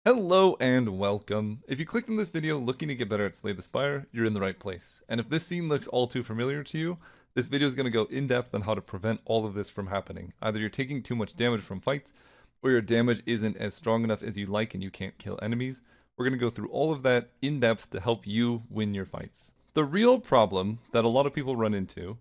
Hello and welcome. If you clicked on this video looking to get better at Slay the Spire, you're in the right place. And if this scene looks all too familiar to you, this video is going to go in depth on how to prevent all of this from happening. Either you're taking too much damage from fights, or your damage isn't as strong enough as you like and you can't kill enemies. We're going to go through all of that in depth to help you win your fights. The real problem that a lot of people run into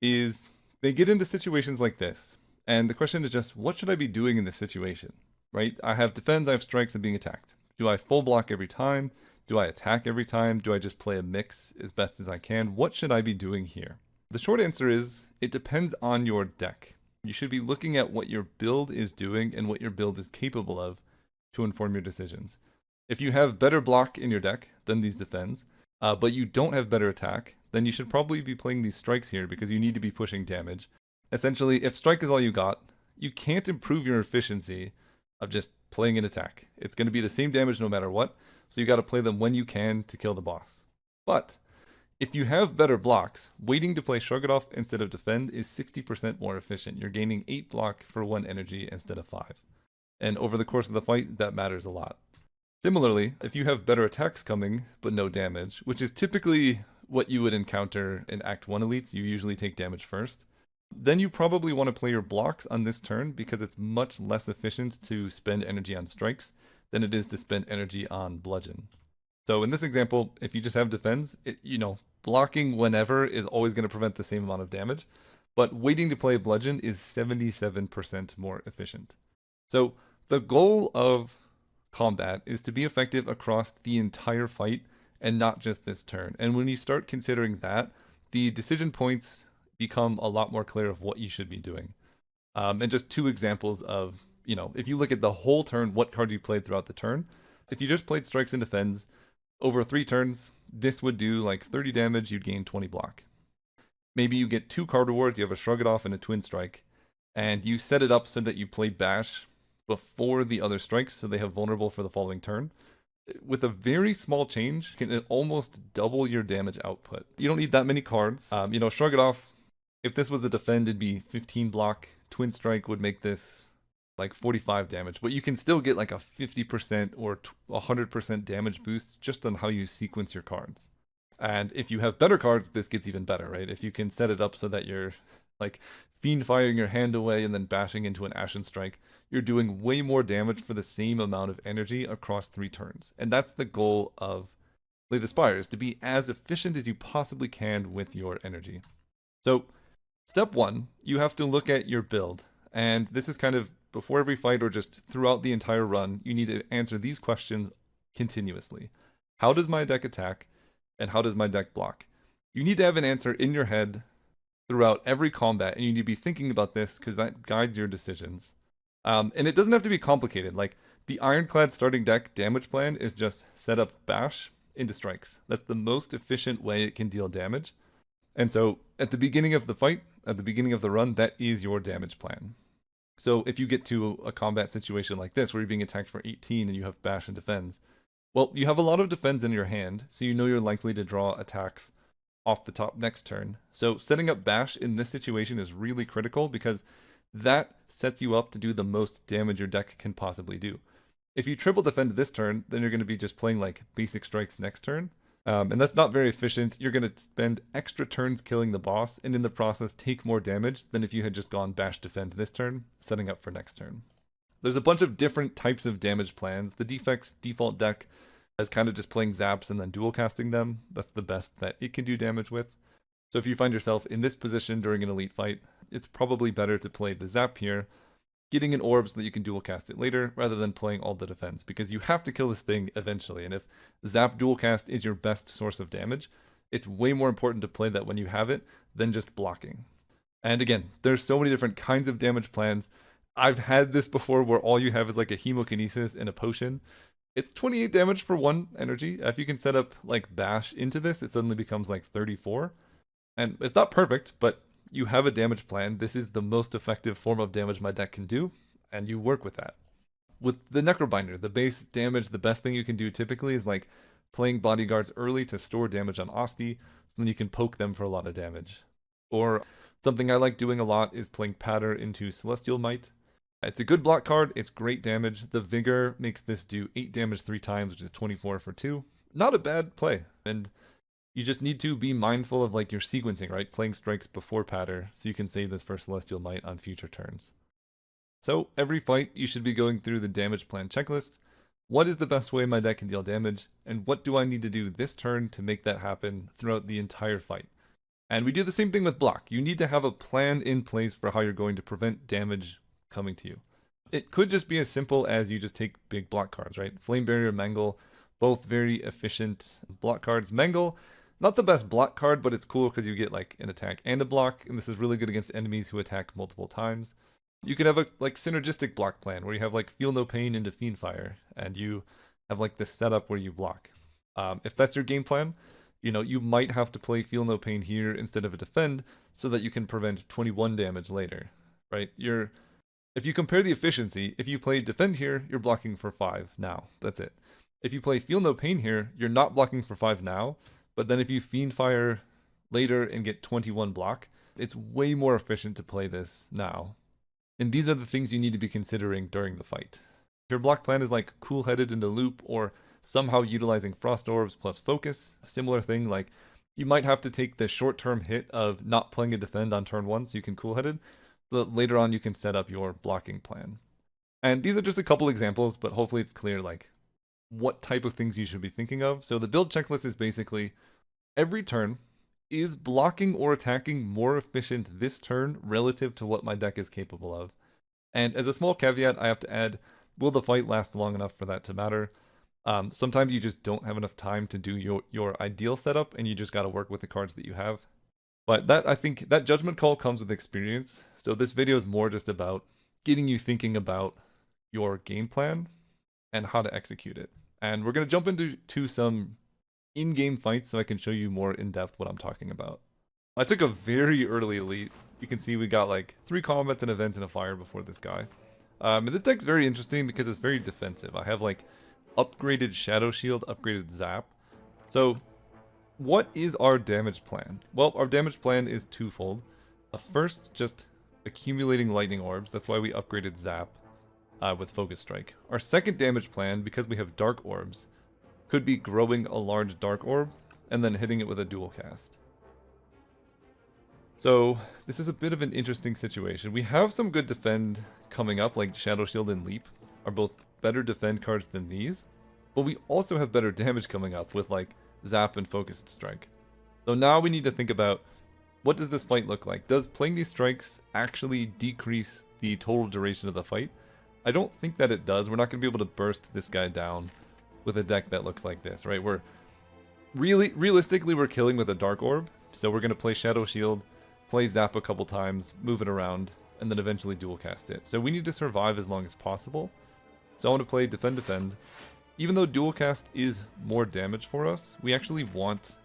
is they get into situations like this. And the question is just, what should I be doing in this situation? Right? I have defends, I have strikes, and being attacked. Do I full block every time? Do I attack every time? Do I just play a mix as best as I can? What should I be doing here? The short answer is, it depends on your deck. You should be looking at what your build is doing and what your build is capable of to inform your decisions. If you have better block in your deck than these defends, but you don't have better attack, then you should probably be playing these strikes here because you need to be pushing damage. Essentially, if strike is all you got, you can't improve your efficiency of just playing an attack. It's going to be the same damage no matter what, so you got to play them when you can to kill the boss. But if you have better blocks, waiting to play Shrug It Off instead of defend is 60% more efficient. You're gaining 8 block for 1 energy instead of 5. And over the course of the fight, that matters a lot. Similarly, if you have better attacks coming, but no damage, which is typically what you would encounter in Act 1 elites, you usually take damage first, then you probably want to play your blocks on this turn because it's much less efficient to spend energy on strikes than it is to spend energy on bludgeon. So in this example, if you just have defense, blocking whenever is always going to prevent the same amount of damage, but waiting to play bludgeon is 77% more efficient. So the goal of combat is to be effective across the entire fight and not just this turn. And when you start considering that, the decision points become a lot more clear of what you should be doing. And just 2 examples of, if you look at the whole turn, what card you played throughout the turn. If you just played strikes and defends, over 3 turns, this would do like 30 damage, you'd gain 20 block. Maybe you get 2 card rewards, you have a Shrug It Off and a Twin Strike, and you set it up so that you play Bash before the other strikes, so they have vulnerable for the following turn. With a very small change, you can almost double your damage output. You don't need that many cards. Shrug It Off, if this was a defend, it'd be 15 block. Twin Strike would make this like 45 damage, but you can still get like a 50% or 100% damage boost just on how you sequence your cards. And if you have better cards, this gets even better, right? If you can set it up so that you're like fiend firing your hand away and then bashing into an Ashen Strike, you're doing way more damage for the same amount of energy across 3 turns. And that's the goal of Slay the Spire, is to be as efficient as you possibly can with your energy. So step 1, you have to look at your build. And this is kind of before every fight or just throughout the entire run, you need to answer these questions continuously. How does my deck attack? And how does my deck block? You need to have an answer in your head throughout every combat, and you need to be thinking about this because that guides your decisions. And it doesn't have to be complicated. Like, the Ironclad starting deck damage plan is just set up Bash into strikes. That's the most efficient way it can deal damage. And so at the beginning of the fight, at the beginning of the run, that is your damage plan. So if you get to a combat situation like this, where you're being attacked for 18 and you have Bash and defends, well, you have a lot of defense in your hand, so you know you're likely to draw attacks off the top next turn. So setting up Bash in this situation is really critical because that sets you up to do the most damage your deck can possibly do. If you triple defend this turn, then you're going to be just playing like basic strikes next turn. And that's not very efficient. You're going to spend extra turns killing the boss, and in the process take more damage than if you had just gone Bash defend this turn, setting up for next turn. There's a bunch of different types of damage plans. The Defects default deck is kind of just playing zaps and then dual casting them. That's the best that it can do damage with. So if you find yourself in this position during an elite fight, it's probably better to play the zap here, getting an orb so that you can dual cast it later, rather than playing all the defense, because you have to kill this thing eventually, and if zap dual cast is your best source of damage, it's way more important to play that when you have it than just blocking. And again, there's so many different kinds of damage plans. I've had this before where all you have is like a hemokinesis and a potion. It's 28 damage for 1 energy. If you can set up like Bash into this, it suddenly becomes like 34. And it's not perfect, but you have a damage plan. This is the most effective form of damage my deck can do, and you work with that. With the Necrobinder, the base damage, the best thing you can do typically is like playing bodyguards early to store damage on Osti, so then you can poke them for a lot of damage. Or something I like doing a lot is playing Patter into Celestial Might. It's a good block card, it's great damage. The Vigor makes this do 8 damage 3 times, which is 24 for 2. Not a bad play, and you just need to be mindful of like your sequencing, right? Playing strikes before patter, so you can save this for Celestial Might on future turns. So every fight, you should be going through the damage plan checklist. What is the best way my deck can deal damage, and what do I need to do this turn to make that happen throughout the entire fight? And we do the same thing with block. You need to have a plan in place for how you're going to prevent damage coming to you. It could just be as simple as you just take big block cards, right? Flame Barrier, Mangle, both very efficient block cards. Mangle, not the best block card, but it's cool because you get like an attack and a block, and this is really good against enemies who attack multiple times. You can have a like synergistic block plan where you have like Feel No Pain into Fiendfire, and you have like this setup where you block. If that's your game plan, you know, you might have to play Feel No Pain here instead of a Defend so that you can prevent 21 damage later, right? If you compare the efficiency, if you play Defend here, you're blocking for 5 now. That's it. If you play Feel No Pain here, you're not blocking for 5 now, but then if you Fiendfire later and get 21 block, it's way more efficient to play this now. And these are the things you need to be considering during the fight. If your block plan is like cool-headed into loop or somehow utilizing Frost Orbs plus focus, a similar thing, like you might have to take the short-term hit of not playing a Defend on turn 1 so you can cool-headed, so that later on you can set up your blocking plan. And these are just a couple examples, but hopefully it's clear like what type of things you should be thinking of. So the build checklist is basically every turn, is blocking or attacking more efficient this turn relative to what my deck is capable of? And as a small caveat, I have to add, will the fight last long enough for that to matter? Sometimes you just don't have enough time to do your ideal setup, and you just got to work with the cards that you have. But I think that judgment call comes with experience. So this video is more just about getting you thinking about your game plan and how to execute it. And we're going to jump into some in-game fights so I can show you more in-depth what I'm talking about. I took a very early elite. You can see we got like 3 combats, an event, and a fire before this guy. And this deck's very interesting because it's very defensive. I have like upgraded Shadow Shield, upgraded Zap. So what is our damage plan? Well, our damage plan is twofold. First, just accumulating lightning orbs. That's why we upgraded Zap with Focus Strike. Our second damage plan, because we have dark orbs, could be growing a large dark orb and then hitting it with a dual cast. So this is a bit of an interesting situation. We have some good defend coming up, like Shadow Shield and Leap are both better defend cards than these, but we also have better damage coming up with like Zap and Focused Strike. So now we need to think about, what does this fight look like? Does playing these strikes actually decrease the total duration of the fight? I don't think that it does. We're not going to be able to burst this guy down with a deck that looks like this, right? We're realistically, we're killing with a Dark Orb, so we're going to play Shadow Shield, play Zap a couple times, move it around, and then eventually dual cast it. So we need to survive as long as possible. So I want to play Defend, Defend. Even though dual cast is more damage for us, we actually want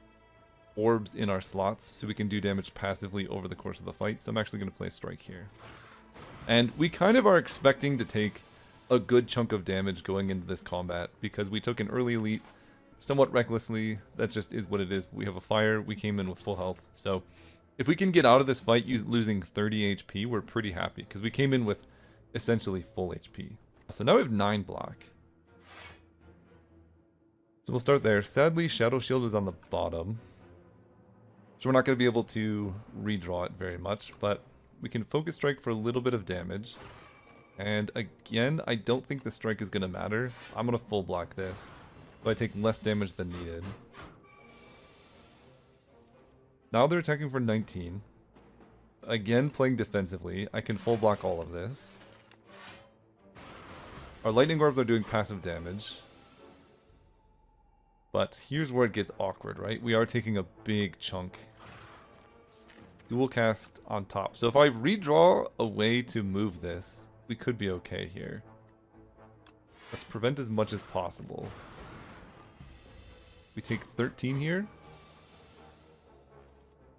orbs in our slots so we can do damage passively over the course of the fight. So I'm actually going to play Strike here. And we kind of are expecting to take a good chunk of damage going into this combat because we took an early elite somewhat recklessly. That just is what it is. We have a fire. We came in with full health. So if we can get out of this fight losing 30 HP, we're pretty happy because we came in with essentially full HP. So now we have 9 block. So we'll start there. Sadly, Shadow Shield is on the bottom, so we're not going to be able to redraw it very much, but we can Focus Strike for a little bit of damage. And again, I don't think the strike is going to matter. I'm going to full block this, but I take less damage than needed. Now they're attacking for 19. Again, playing defensively. I can full block all of this. Our Lightning Orbs are doing passive damage. But here's where it gets awkward, right? We are taking a big chunk. Dual cast on top. So if I redraw a way to move this, we could be okay here. Let's prevent as much as possible. We take 13 here.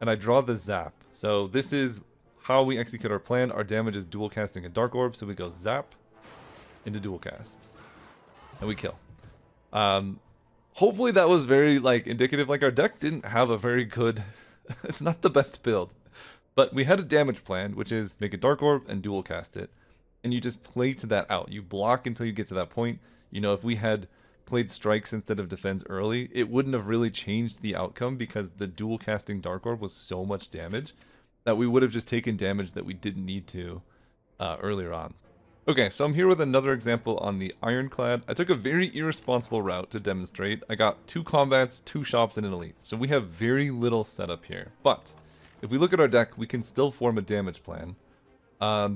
And I draw the Zap. So this is how we execute our plan. Our damage is dual casting a Dark Orb. So we go Zap into dual cast. And we kill. Hopefully that was very indicative. Like, our deck didn't have a very good... it's not the best build. But we had a damage plan, which is make a Dark Orb and dual cast it. and you just play to that out. You block until you get to that point. You know, if we had played strikes instead of defense early, it wouldn't have really changed the outcome because the dual casting Dark Orb was so much damage that we would have just taken damage that we didn't need to earlier on. Okay, so I'm here with another example on the Ironclad. I took a very irresponsible route to demonstrate. I got 2 combats, 2 shops, and an elite. So we have very little setup here. But if we look at our deck, we can still form a damage plan.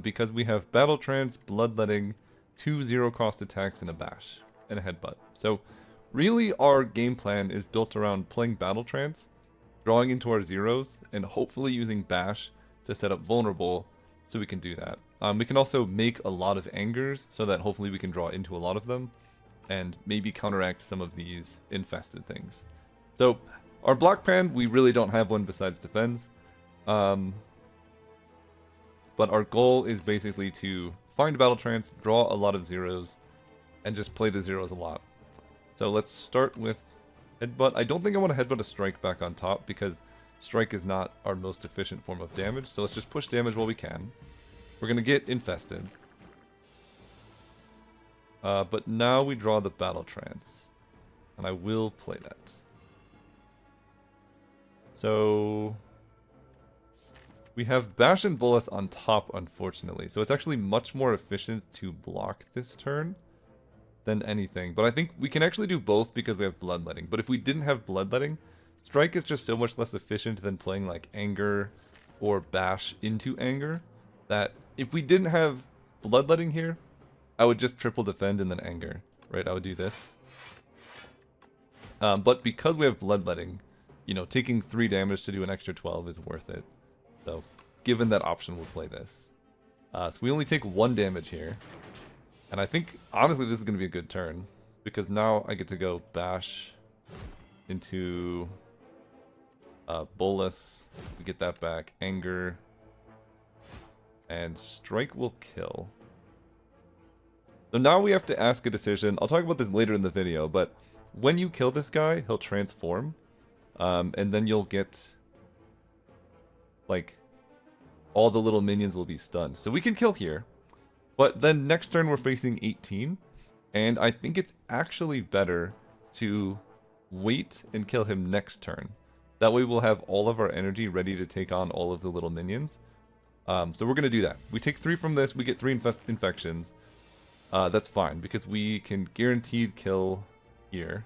Because we have Battle Trance, Bloodletting, 2 0-cost attacks, and a Bash, and a Headbutt. So really our game plan is built around playing Battle Trance, drawing into our zeros, and hopefully using Bash to set up Vulnerable so we can do that. We can also make a lot of Angers so that hopefully we can draw into a lot of them and maybe counteract some of these infested things. So our block plan, we really don't have one besides defense. But our goal is basically to find Battle Trance, draw a lot of zeros, and just play the zeros a lot. So let's start with Headbutt. I don't think I want to Headbutt a Strike back on top because Strike is not our most efficient form of damage. So let's just push damage while we can. We're going to get infested. But now we draw the Battle Trance. And I will play that. So we have Bash and Bolus on top, unfortunately. So it's actually much more efficient to block this turn than anything. But I think we can actually do both because we have Bloodletting. But if we didn't have Bloodletting, Strike is just so much less efficient than playing like Anger or Bash into Anger, that if we didn't have Bloodletting here, I would just triple defend and then Anger, right? I would do this. But because we have Bloodletting, you know, taking 3 damage to do an extra 12 is worth it. So, given that option, we'll play this. So we only take 1 damage here. And I think, honestly, this is going to be a good turn. Because now I get to go Bash into Bolus. We get that back. Anger. And Strike will kill. So now we have to ask a decision. I'll talk about this later in the video, but when you kill this guy, he'll transform. And then you'll get, like, all the little minions will be stunned. So we can kill here. But then next turn we're facing 18. And I think it's actually better to wait and kill him next turn. That way we'll have all of our energy ready to take on all of the little minions. So we're going to do that. We take 3 from this, we get 3 infections. That's fine, because we can guaranteed kill here.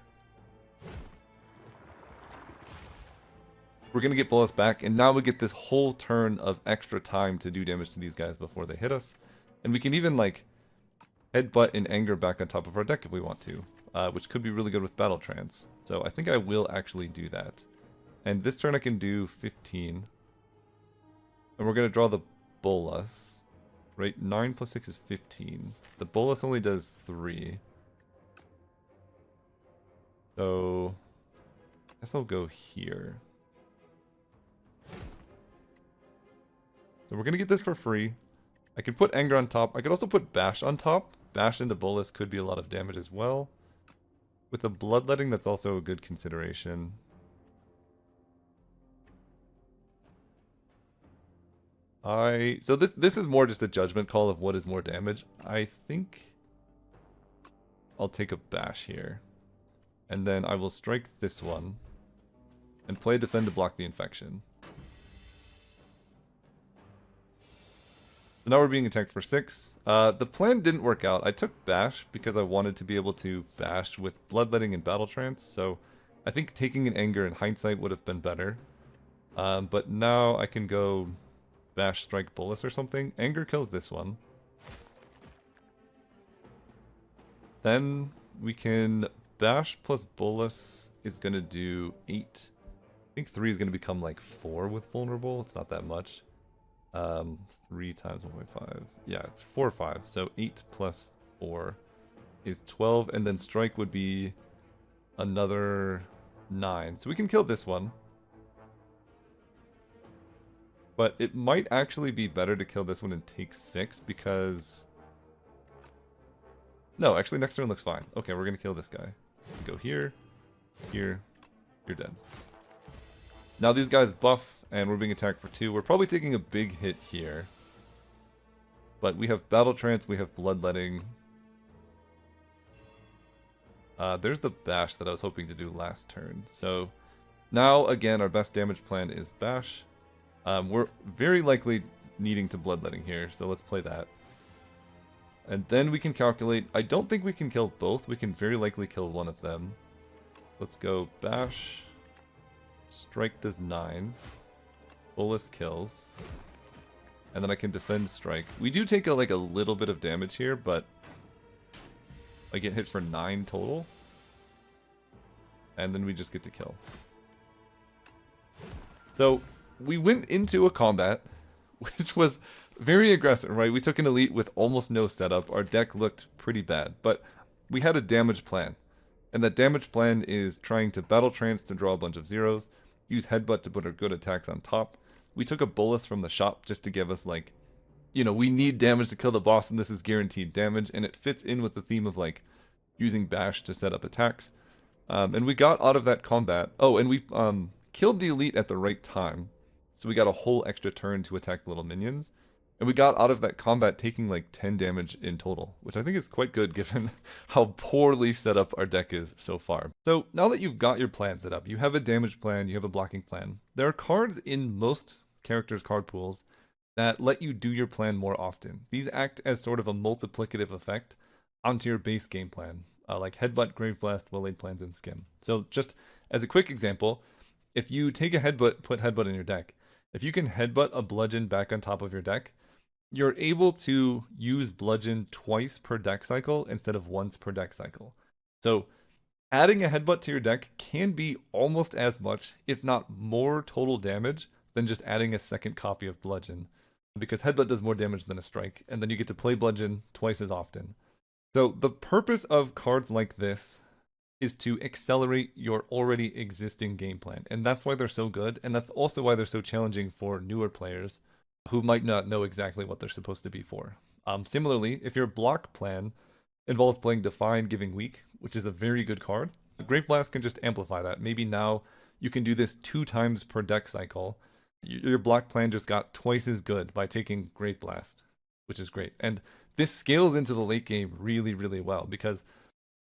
We're going to get Bolus back, and now we get this whole turn of extra time to do damage to these guys before they hit us. And we can even, like, Headbutt and Anger back on top of our deck if we want to, which could be really good with Battle Trance. So I think I will actually do that. And this turn I can do 15. And we're going to draw the Bolus. Right? 9 plus 6 is 15. The Bolus only does 3. So I guess I'll go here. So we're going to get this for free. I could put Anger on top. I could also put Bash on top. Bash into Bolus could be a lot of damage as well. With the Bloodletting, that's also a good consideration. So this is more just a judgment call of what is more damage. I think I'll take a Bash here. And then I will strike this one. And play Defend to block the infection. So now we're being attacked for 6. The plan didn't work out. I took Bash because I wanted to be able to bash with Bloodletting and Battle Trance. So I think taking an Anger in hindsight would have been better. But now I can go Bash, Strike, Bolus or something. Anger kills this one. Then we can Bash plus Bolus is going to do 8. I think 3 is going to become like 4 with Vulnerable. It's not that much. 3 times 1.5. Yeah, it's 4 or 5. So 8 plus 4 is 12. And then Strike would be another 9. So we can kill this one. But it might actually be better to kill this one and take 6 because... No, actually next turn looks fine. Okay, we're going to kill this guy. Go here, here, you're dead. Now these guys buff and we're being attacked for 2. We're probably taking a big hit here. But we have Battle Trance, we have Bloodletting. There's the Bash that I was hoping to do last turn. So now, again, our best damage plan is Bash. We're very likely needing to Bloodletting here, so let's play that. And then we can calculate. I don't think we can kill both. We can very likely kill one of them. Let's go Bash. Strike does 9. Bolus kills. And then I can defend strike. We do take a little bit of damage here, but I get hit for 9 total. And then we just get to kill. So we went into a combat, which was very aggressive, right? We took an elite with almost no setup. Our deck looked pretty bad, but we had a damage plan. And that damage plan is trying to Battle Trance to draw a bunch of zeros, use Headbutt to put our good attacks on top. We took a Bolus from the shop just to give us, like, you know, we need damage to kill the boss, and this is guaranteed damage, and it fits in with the theme of, like, using Bash to set up attacks. And we got out of that combat. Oh, and we killed the elite at the right time, so we got a whole extra turn to attack the little minions. And we got out of that combat taking like 10 damage in total, which I think is quite good given how poorly set up our deck is so far. So now that you've got your plan set up, you have a damage plan, you have a blocking plan, there are cards in most characters' card pools that let you do your plan more often. These act as sort of a multiplicative effect onto your base game plan, like Headbutt, Grave Blast, Well-Laid Plans, and Skim. So just as a quick example, if you take a Headbutt, put Headbutt in your deck, if you can Headbutt a Bludgeon back on top of your deck, you're able to use Bludgeon twice per deck cycle instead of once per deck cycle. So adding a Headbutt to your deck can be almost as much, if not more, total damage than just adding a second copy of Bludgeon, because Headbutt does more damage than a Strike, and then you get to play Bludgeon twice as often. So the purpose of cards like this is to accelerate your already existing game plan, and that's why they're so good, and that's also why they're so challenging for newer players who might not know exactly what they're supposed to be for. Similarly, if your block plan involves playing Define, giving Weak, which is a very good card, Grave Blast can just amplify that. Maybe now you can do this 2 times per deck cycle. Your block plan just got twice as good by taking Grave Blast, which is great. And this scales into the late game really, really well, because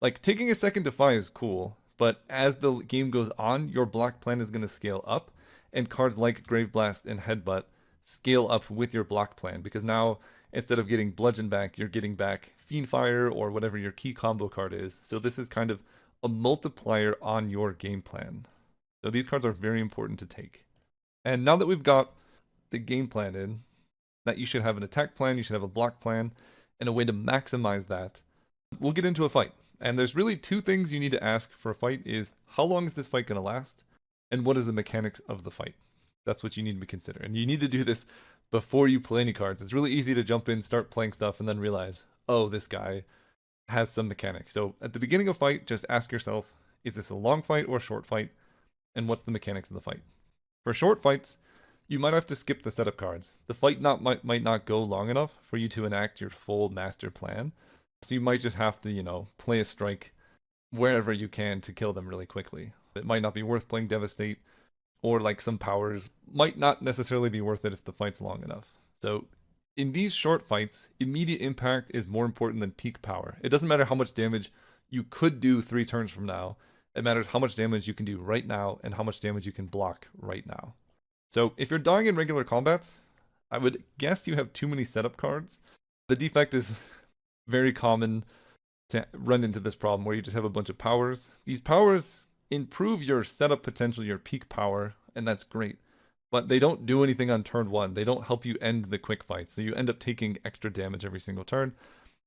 like taking a second Defy is cool, but as the game goes on, your block plan is going to scale up, and cards like Grave Blast and Headbutt scale up with your block plan, because now instead of getting Bludgeon back, you're getting back Fiendfire or whatever your key combo card is. So this is kind of a multiplier on your game plan. So these cards are very important to take. And now that we've got the game plan in, that you should have an attack plan, you should have a block plan, and a way to maximize that, we'll get into a fight. And there's really 2 things you need to ask for a fight is, how long is this fight going to last? And what is the mechanics of the fight? That's what you need to consider. And you need to do this before you play any cards. It's really easy to jump in, start playing stuff, and then realize, oh, this guy has some mechanics. So at the beginning of a fight, just ask yourself, is this a long fight or a short fight? And what's the mechanics of the fight? For short fights, you might have to skip the setup cards. The fight might not go long enough for you to enact your full master plan. So you might just have to, you know, play a strike wherever you can to kill them really quickly. It might not be worth playing Devastate, or like some powers might not necessarily be worth it if the fight's long enough. So in these short fights, immediate impact is more important than peak power. It doesn't matter how much damage you could do 3 turns from now. It matters how much damage you can do right now and how much damage you can block right now. So if you're dying in regular combats, I would guess you have too many setup cards. The defect is very common to run into this problem where you just have a bunch of powers. These powers improve your setup potential, your peak power, and that's great. But they don't do anything on turn 1. They don't help you end the quick fight, so you end up taking extra damage every single turn.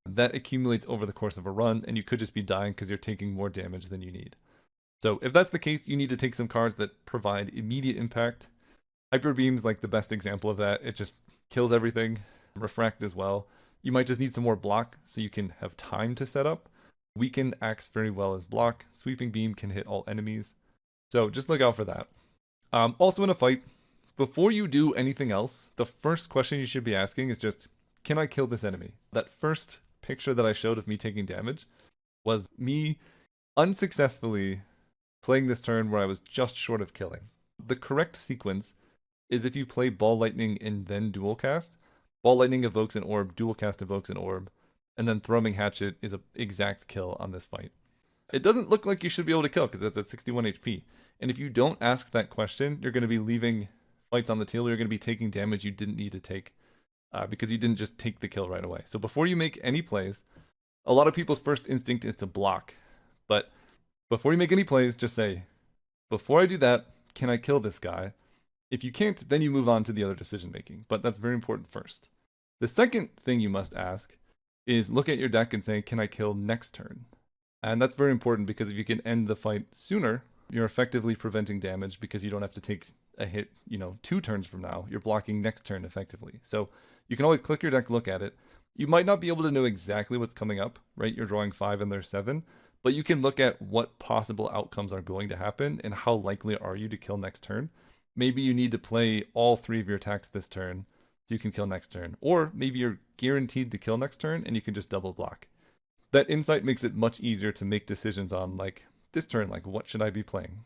That accumulates over the course of a run, and you could just be dying because you're taking more damage than you need. So if that's the case, you need to take some cards that provide immediate impact. Hyper Beam's like the best example of that. It just kills everything. Refract as well. You might just need some more block so you can have time to set up. Weaken acts very well as block. Sweeping Beam can hit all enemies. So just look out for that. Also in a fight, before you do anything else, the first question you should be asking is just, can I kill this enemy? That first picture that I showed of me taking damage was me unsuccessfully playing this turn where I was just short of killing. The correct sequence is if you play Ball Lightning and then Dual Cast, Ball Lightning evokes an orb, Dual Cast evokes an orb, and then Thrumming Hatchet is an exact kill on this fight. It doesn't look like you should be able to kill because it's at 61 HP. And if you don't ask that question, you're going to be leaving fights on the table. You're going to be taking damage you didn't need to take because you didn't just take the kill right away. So before you make any plays, a lot of people's first instinct is to block. But before you make any plays, just say, before I do that, can I kill this guy? If you can't, then you move on to the other decision making. But that's very important first. The second thing you must ask is look at your deck and say, can I kill next turn? And that's very important because if you can end the fight sooner, you're effectively preventing damage because you don't have to take a hit, 2 turns from now. You're blocking next turn effectively. So you can always click your deck, look at it. You might not be able to know exactly what's coming up, right? You're drawing 5 and there's 7, but you can look at what possible outcomes are going to happen and how likely are you to kill next turn. Maybe you need to play all 3 of your attacks this turn so you can kill next turn. Or maybe you're guaranteed to kill next turn and you can just double block. That insight makes it much easier to make decisions on, like, this turn, like, what should I be playing?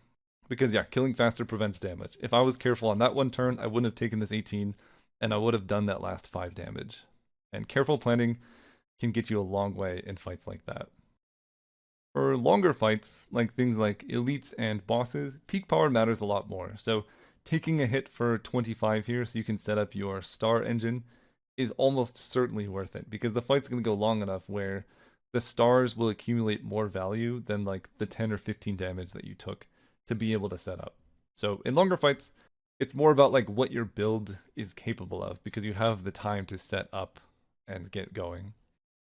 Because, yeah, killing faster prevents damage. If I was careful on that one turn, I wouldn't have taken this 18, and I would have done that last 5 damage. And careful planning can get you a long way in fights like that. For longer fights, like things like elites and bosses, peak power matters a lot more. So taking a hit for 25 here so you can set up your star engine is almost certainly worth it because the fight's going to go long enough where the stars will accumulate more value than like the 10 or 15 damage that you took to be able to set up. So in longer fights, it's more about like what your build is capable of because you have the time to set up and get going.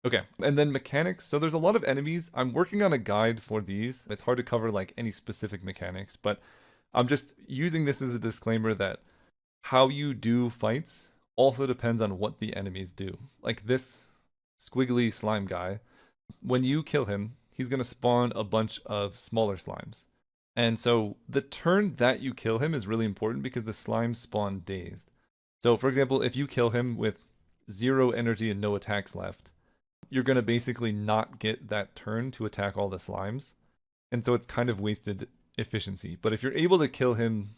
Okay, and then mechanics. So there's a lot of enemies. I'm working on a guide for these. It's hard to cover like any specific mechanics, but I'm just using this as a disclaimer that how you do fights also depends on what the enemies do. Like this squiggly slime guy, when you kill him, he's going to spawn a bunch of smaller slimes. And so the turn that you kill him is really important because the slimes spawn dazed. So for example, if you kill him with 0 energy and no attacks left, you're going to basically not get that turn to attack all the slimes. And so it's kind of wasted efficiency. But if you're able to kill him,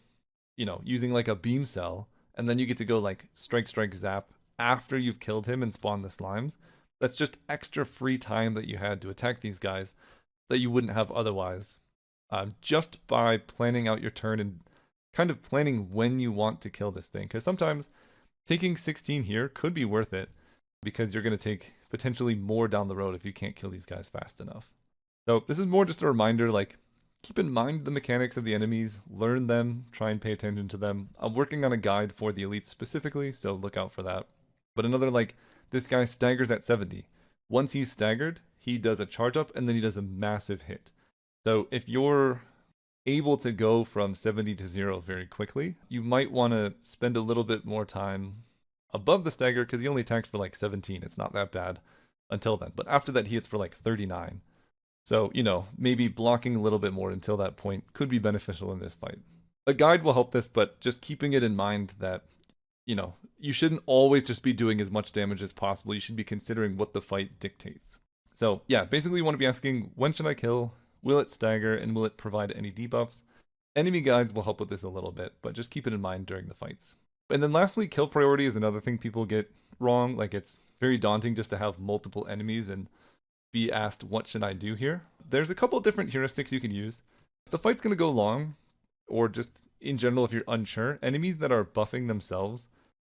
using like a beam cell, and then you get to go like strike, strike, zap after you've killed him and spawned the slimes, that's just extra free time that you had to attack these guys that you wouldn't have otherwise. Just by planning out your turn and kind of planning when you want to kill this thing. Because sometimes taking 16 here could be worth it because you're going to take potentially more down the road if you can't kill these guys fast enough. So this is more just a reminder, like, keep in mind the mechanics of the enemies, learn them, try and pay attention to them. I'm working on a guide for the elites specifically, so look out for that. But another, like, this guy staggers at 70. Once he's staggered, he does a charge up and then he does a massive hit. So if you're able to go from 70 to 0 very quickly, you might want to spend a little bit more time above the stagger because he only attacks for like 17. It's not that bad until then. But after that, he hits for like 39. So, maybe blocking a little bit more until that point could be beneficial in this fight. A guide will help this, but just keeping it in mind that, you shouldn't always just be doing as much damage as possible. You should be considering what the fight dictates. So, yeah, basically you want to be asking, when should I kill? Will it stagger? And will it provide any debuffs? Enemy guides will help with this a little bit, but just keep it in mind during the fights. And then lastly, kill priority is another thing people get wrong. Like, it's very daunting just to have multiple enemies and be asked, what should I do here? There's a couple different heuristics you can use. If the fight's going to go long, or just in general if you're unsure, enemies that are buffing themselves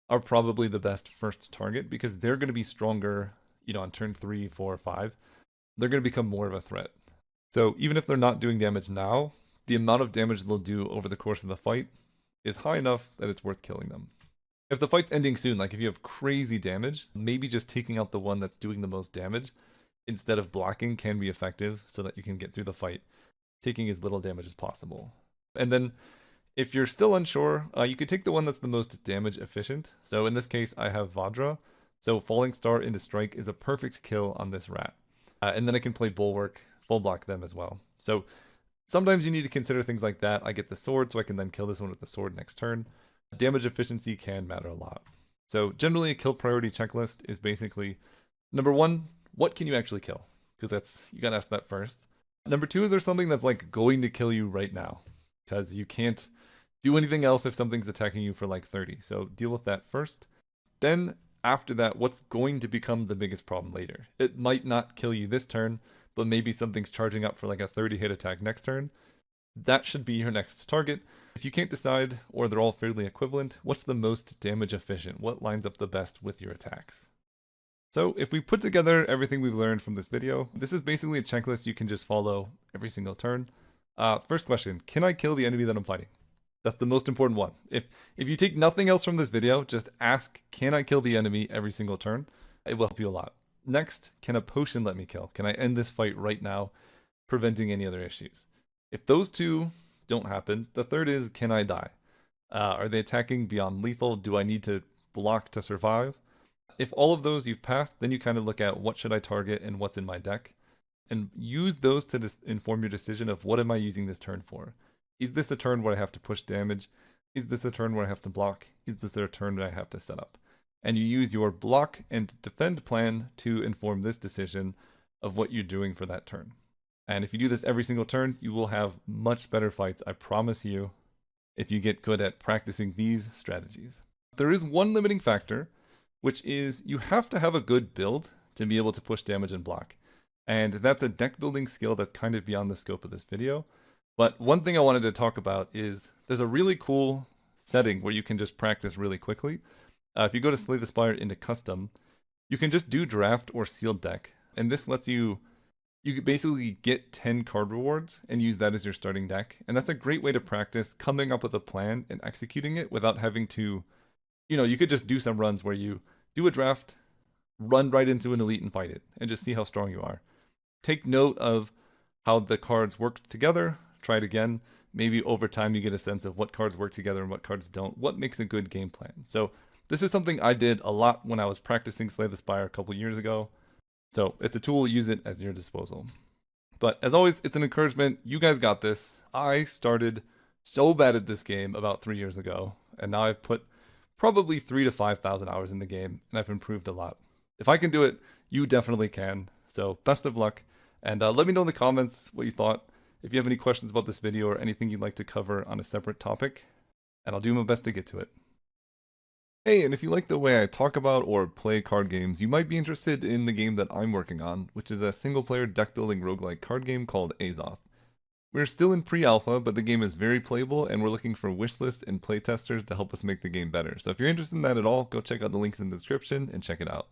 are probably the best first target because they're going to be stronger, on turn 3, 4, 5. They're going to become more of a threat. So even if they're not doing damage now, the amount of damage they'll do over the course of the fight is high enough that it's worth killing them. If the fight's ending soon, like if you have crazy damage, maybe just taking out the one that's doing the most damage instead of blocking can be effective so that you can get through the fight, taking as little damage as possible. And then if you're still unsure, you could take the one that's the most damage efficient. So in this case, I have Vajra. So Falling Star into Strike is a perfect kill on this rat. And then I can play Bulwark, full block them as well. So sometimes you need to consider things like that. I get the sword, so I can then kill this one with the sword next turn. Damage efficiency can matter a lot. So generally a kill priority checklist is basically, number 1, what can you actually kill? Because you gotta ask that first. Number 2, is there something that's like going to kill you right now? Because you can't do anything else if something's attacking you for like 30. So deal with that first. Then after that what's going to become the biggest problem later. It might not kill you this turn, but maybe something's charging up for like a 30 hit attack next turn. That should be your next target. If you can't decide, or they're all fairly equivalent, what's the most damage efficient? What lines up the best with your attacks? So if we put together everything we've learned from this video, this is basically a checklist you can just follow every single turn. First question, can I kill the enemy that I'm fighting? That's the most important one. If you take nothing else from this video, just ask, can I kill the enemy every single turn? It will help you a lot. Next, can a potion let me kill? Can I end this fight right now, preventing any other issues? If those two don't happen, the third is, can I die? Are they attacking beyond lethal? Do I need to block to survive? If all of those you've passed, then you kind of look at what should I target and what's in my deck, and use those to inform your decision of what am I using this turn for. Is this a turn where I have to push damage? Is this a turn where I have to block? Is this a turn that I have to set up? And you use your block and defend plan to inform this decision of what you're doing for that turn. And if you do this every single turn, you will have much better fights, I promise you, if you get good at practicing these strategies. There is one limiting factor, which is you have to have a good build to be able to push damage and block. And that's a deck building skill that's kind of beyond the scope of this video. But one thing I wanted to talk about is there's a really cool setting where you can just practice really quickly. If you go to Slay the Spire into custom, you can just do draft or sealed deck. And this lets you basically get 10 card rewards and use that as your starting deck. And that's a great way to practice coming up with a plan and executing it without having to, you could just do some runs where you do a draft, run right into an elite and fight it, and just see how strong you are. Take note of how the cards work together, try it again. Maybe over time you get a sense of what cards work together and what cards don't, what makes a good game plan. So this is something I did a lot when I was practicing Slay the Spire a couple years ago. So it's a tool, use it as your disposal. But as always, it's an encouragement. You guys got this. I started so bad at this game about 3 years ago, and now I've put probably 3,000 to 5,000 hours in the game, and I've improved a lot. If I can do it, you definitely can. So best of luck, and let me know in the comments what you thought. If you have any questions about this video or anything you'd like to cover on a separate topic, and I'll do my best to get to it. Hey, and if you like the way I talk about or play card games, you might be interested in the game that I'm working on, which is a single-player deck-building roguelike card game called Azoth. We're still in pre-alpha, but the game is very playable, and we're looking for wishlist and playtesters to help us make the game better. So if you're interested in that at all, go check out the links in the description and check it out.